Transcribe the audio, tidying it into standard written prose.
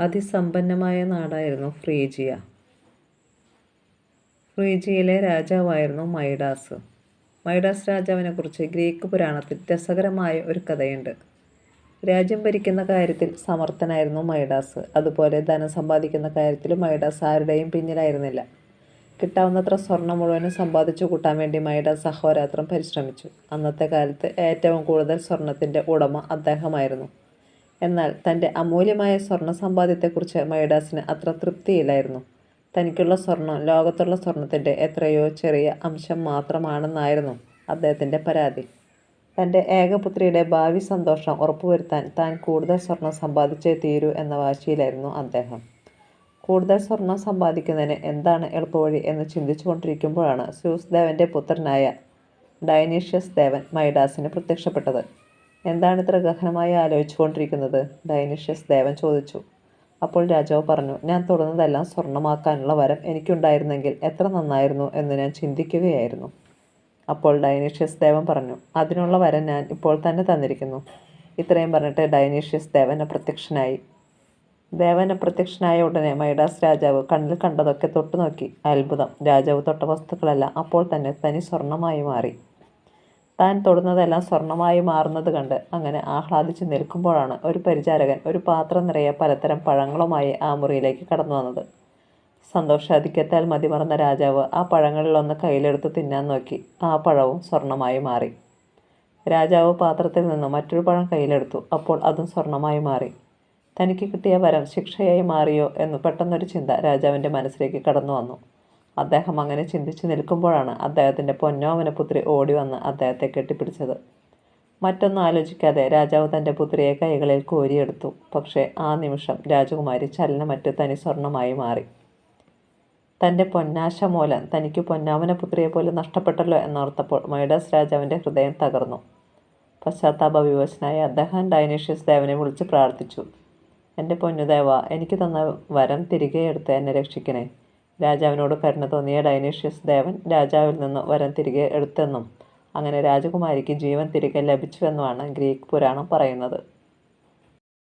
അതിസമ്പന്നമായ നാടായിരുന്നു ഫ്രീജിയ. ഫ്രീജിയയിലെ രാജാവായിരുന്നു മൈഡാസ്. മൈഡാസ് രാജാവിനെക്കുറിച്ച് ഗ്രീക്ക് പുരാണത്തിൽ രസകരമായ ഒരു കഥയുണ്ട്. രാജ്യം ഭരിക്കുന്ന കാര്യത്തിൽ സമർത്ഥനായിരുന്നു മൈഡാസ്. അതുപോലെ ധനം സമ്പാദിക്കുന്ന കാര്യത്തിലും മൈഡാസ് ആരുടെയും പിന്നിലായിരുന്നില്ല. കിട്ടാവുന്നത്ര സ്വർണം മുഴുവനും സമ്പാദിച്ചു കൂട്ടാൻ വേണ്ടി മൈഡാസ് അഹോരാത്രം പരിശ്രമിച്ചു. അന്നത്തെ കാലത്ത് ഏറ്റവും കൂടുതൽ സ്വർണത്തിൻ്റെ ഉടമ അദ്ദേഹമായിരുന്നു. എന്നാൽ തൻ്റെ അമൂല്യമായ സ്വർണ്ണ സമ്പാദ്യത്തെക്കുറിച്ച് മൈഡാസിന് അത്ര തൃപ്തിയില്ലായിരുന്നു. തനിക്കുള്ള സ്വർണം ലോകത്തുള്ള സ്വർണത്തിൻ്റെ എത്രയോ ചെറിയ അംശം മാത്രമാണെന്നായിരുന്നു അദ്ദേഹത്തിൻ്റെ പരാതി. തൻ്റെ ഏകപുത്രിയുടെ ഭാവി സന്തോഷം ഉറപ്പുവരുത്താൻ താൻ കൂടുതൽ സ്വർണം സമ്പാദിച്ചേ തീരൂ എന്ന വാശിയിലായിരുന്നു അദ്ദേഹം. കൂടുതൽ സ്വർണം സമ്പാദിക്കുന്നതിന് എന്താണ് എളുപ്പവഴി എന്ന് ചിന്തിച്ചുകൊണ്ടിരിക്കുമ്പോഴാണ് സ്യൂസ് ദേവൻ്റെ പുത്രനായ ഡയനീഷ്യസ് ദേവൻ മൈഡാസിന് പ്രത്യക്ഷപ്പെട്ടത്. എന്താണ് ഇത്ര ഗഹനമായി ആലോചിച്ചുകൊണ്ടിരിക്കുന്നത്? ഡയനീഷ്യസ് ദേവൻ ചോദിച്ചു. അപ്പോൾ രാജാവ് പറഞ്ഞു, ഞാൻ തൊടുന്നതെല്ലാം സ്വർണ്ണമാക്കാനുള്ള വരം എനിക്കുണ്ടായിരുന്നെങ്കിൽ എത്ര നന്നായിരുന്നു എന്ന് ഞാൻ ചിന്തിക്കുകയായിരുന്നു. അപ്പോൾ ഡയനീഷ്യസ് ദേവൻ പറഞ്ഞു, അതിനുള്ള വരം ഞാൻ ഇപ്പോൾ തന്നെ തന്നിരിക്കുന്നു. ഇത്രയും പറഞ്ഞിട്ട് ഡയനീഷ്യസ് ദേവൻ അപ്രത്യക്ഷനായ ഉടനെ മൈഡാസ് രാജാവ് കണ്ണിൽ കണ്ടതൊക്കെ തൊട്ടുനോക്കി. അത്ഭുതം! രാജാവ് തൊട്ട വസ്തുക്കളെല്ലാം അപ്പോൾ തന്നെ തനി സ്വർണമായി മാറി. താൻ തൊടുന്നതെല്ലാം സ്വർണമായി മാറുന്നത് കണ്ട് അങ്ങനെ ആഹ്ലാദിച്ച് നിൽക്കുമ്പോഴാണ് ഒരു പരിചാരകൻ ഒരു പാത്രം നിറയെ പലതരം പഴങ്ങളുമായി ആ മുറിയിലേക്ക് കടന്നു വന്നത്. സന്തോഷാധിക്യത്താൽ മതിമറന്ന രാജാവ് ആ പഴങ്ങളിലൊന്ന് കയ്യിലെടുത്ത് തിന്നാൻ നോക്കി. ആ പഴവും സ്വർണമായി മാറി. രാജാവ് പാത്രത്തിൽ നിന്ന് മറ്റൊരു പഴം കയ്യിലെടുത്തു. അപ്പോൾ അതും സ്വർണമായി മാറി. തനിക്ക് കിട്ടിയ വരം ശിക്ഷയായി മാറിയോ എന്ന് പെട്ടെന്നൊരു ചിന്ത രാജാവിൻ്റെ മനസ്സിലേക്ക് കടന്നു വന്നു. അദ്ദേഹം അങ്ങനെ ചിന്തിച്ചു നിൽക്കുമ്പോഴാണ് അദ്ദേഹത്തിൻ്റെ പൊന്നോമന പുത്രി ഓടി വന്ന് അദ്ദേഹത്തെ കെട്ടിപ്പിടിച്ചത്. മറ്റൊന്നും ആലോചിക്കാതെ രാജാവ് തൻ്റെ പുത്രിയെ കൈകളിൽ കോരിയെടുത്തു. പക്ഷേ ആ നിമിഷം രാജകുമാരി ചലനമറ്റ് തനി സ്വർണമായി മാറി. തൻ്റെ പൊന്നാശ മൂലം തനിക്ക് പൊന്നാമന പുത്രിയെ പോലും നഷ്ടപ്പെട്ടല്ലോ എന്നോർത്തപ്പോൾ മൈഡാസ് രാജാവിൻ്റെ ഹൃദയം തകർന്നു. പശ്ചാത്താപ വിവശനായ അദ്ദേഹം ഡയനീഷ്യസ് ദേവനെ വിളിച്ച് പ്രാർത്ഥിച്ചു. എൻ്റെ പൊന്നുദേവ, എനിക്ക് തന്ന വരം തിരികെ എടുത്ത് എന്നെ രക്ഷിക്കണേ. രാജാവിനോട് കരുണ തോന്നിയ ഡയനീഷ്യസ് ദേവൻ രാജാവിൽ നിന്ന് വരം തിരികെ എടുത്തെന്നും അങ്ങനെ രാജകുമാരിക്ക് ജീവൻ തിരികെ ലഭിച്ചുവെന്നുമാണ് ഗ്രീക്ക് പുരാണം പറയുന്നത്.